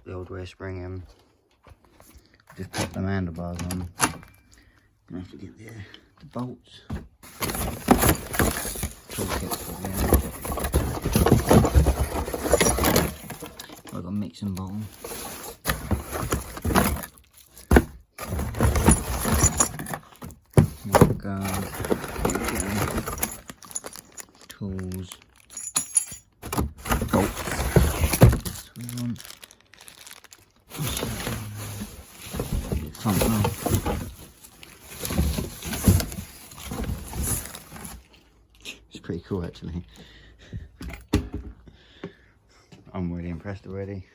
the old rear spring in. Just pop the handlebars on. Gonna have to get the bolts. Toolkit for I've got a mixing bowl. Tools. Bolts. It's pretty cool actually. I'm really impressed already.